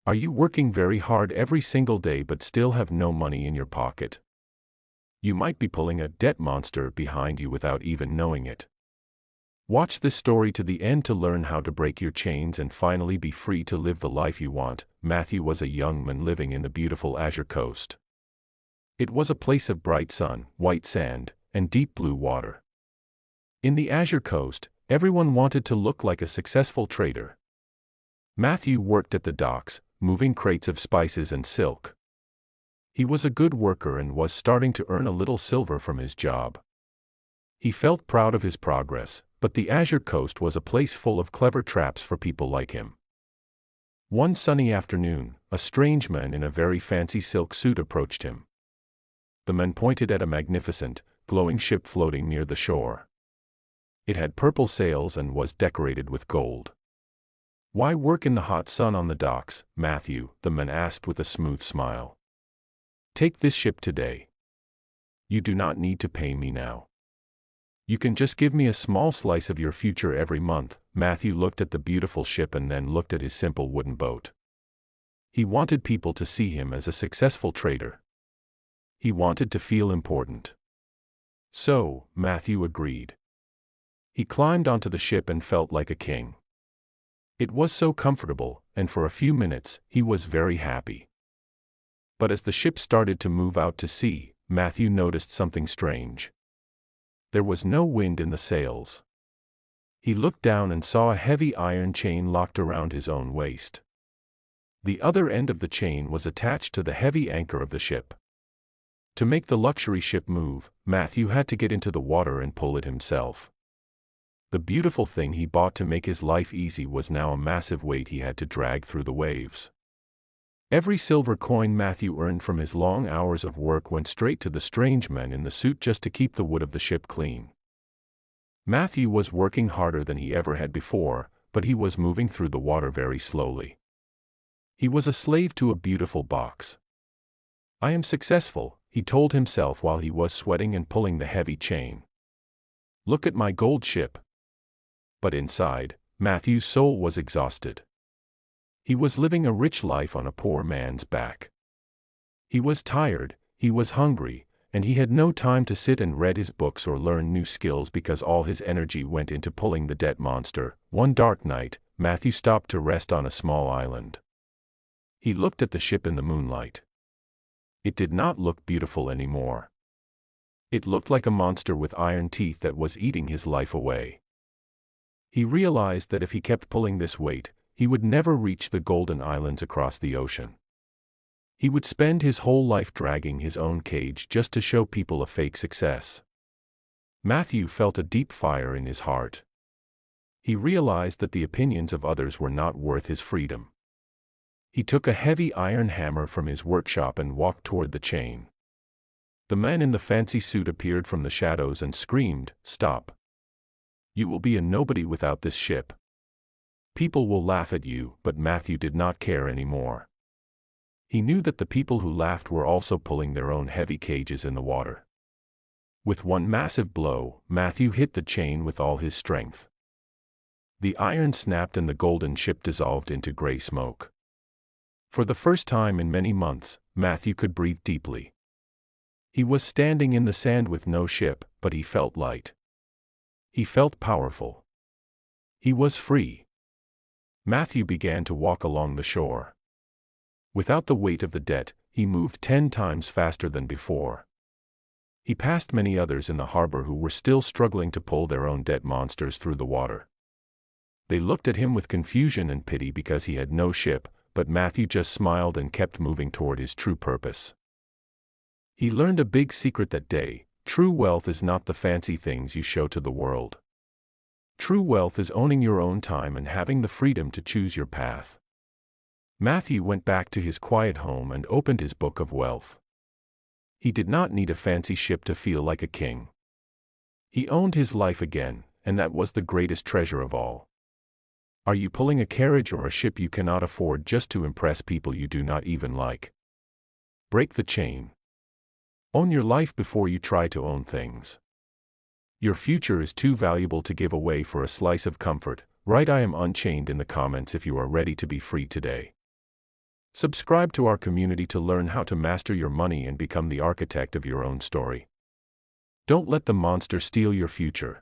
Are you working very hard every single day but still have no money in your pocket? You might be pulling a debt monster behind you without even knowing it. Watch this story to the end to learn how to break your chains and finally be free to live the life you want. Mathew was a young man living in the beautiful Azure Coast. It was a place of bright sun, white sand, and deep blue water. In the Azure Coast, everyone wanted to look like a successful trader. Mathew worked at the docks, moving crates of spices and silk. He was a good worker and was starting to earn a little silver from his job. He felt proud of his progress, but the Azure Coast was a place full of clever traps for people like him. One sunny afternoon, a strange man in a very fancy silk suit approached him. The man pointed at a magnificent, glowing ship floating near the shore. It had purple sails and was decorated with gold. "Why work in the hot sun on the docks, Mathew?" the man asked with a smooth smile. "Take this ship today. You do not need to pay me now. You can just give me a small slice of your future every month." Mathew looked at the beautiful ship and then looked at his simple wooden boat. He wanted people to see him as a successful trader. He wanted to feel important. So, Mathew agreed. He climbed onto the ship and felt like a king. It was so comfortable, and for a few minutes, he was very happy. But as the ship started to move out to sea, Mathew noticed something strange. There was no wind in the sails. He looked down and saw a heavy iron chain locked around his own waist. The other end of the chain was attached to the heavy anchor of the ship. To make the luxury ship move, Mathew had to get into the water and pull it himself. The beautiful thing he bought to make his life easy was now a massive weight he had to drag through the waves. Every silver coin Mathew earned from his long hours of work went straight to the strange man in the suit just to keep the wood of the ship clean. Mathew was working harder than he ever had before, but he was moving through the water very slowly. He was a slave to a beautiful box. "I am successful," he told himself while he was sweating and pulling the heavy chain. "Look at my gold ship." But inside, Mathew's soul was exhausted. He was living a rich life on a poor man's back. He was tired, he was hungry, and he had no time to sit and read his books or learn new skills because all his energy went into pulling the debt monster. One dark night, Mathew stopped to rest on a small island. He looked at the ship in the moonlight. It did not look beautiful anymore. It looked like a monster with iron teeth that was eating his life away. He realized that if he kept pulling this weight, he would never reach the golden islands across the ocean. He would spend his whole life dragging his own cage just to show people a fake success. Mathew felt a deep fire in his heart. He realized that the opinions of others were not worth his freedom. He took a heavy iron hammer from his workshop and walked toward the chain. The man in the fancy suit appeared from the shadows and screamed, "Stop! You will be a nobody without this ship. People will laugh at you." But Mathew did not care anymore. He knew that the people who laughed were also pulling their own heavy cages in the water. With one massive blow, Mathew hit the chain with all his strength. The iron snapped and the golden ship dissolved into gray smoke. For the first time in many months, Mathew could breathe deeply. He was standing in the sand with no ship, but he felt light. He felt powerful. He was free. Mathew began to walk along the shore. Without the weight of the debt, he moved 10 times faster than before. He passed many others in the harbor who were still struggling to pull their own debt monsters through the water. They looked at him with confusion and pity because he had no ship, but Mathew just smiled and kept moving toward his true purpose. He learned a big secret that day: true wealth is not the fancy things you show to the world. True wealth is owning your own time and having the freedom to choose your path. Mathew went back to his quiet home and opened his book of wealth. He did not need a fancy ship to feel like a king. He owned his life again, and that was the greatest treasure of all. Are you pulling a carriage or a ship you cannot afford just to impress people you do not even like? Break the chain. Own your life before you try to own things. Your future is too valuable to give away for a slice of comfort. Write "I am unchained" in the comments if you are ready to be free today. Subscribe to our community to learn how to master your money and become the architect of your own story. Don't let the monster steal your future.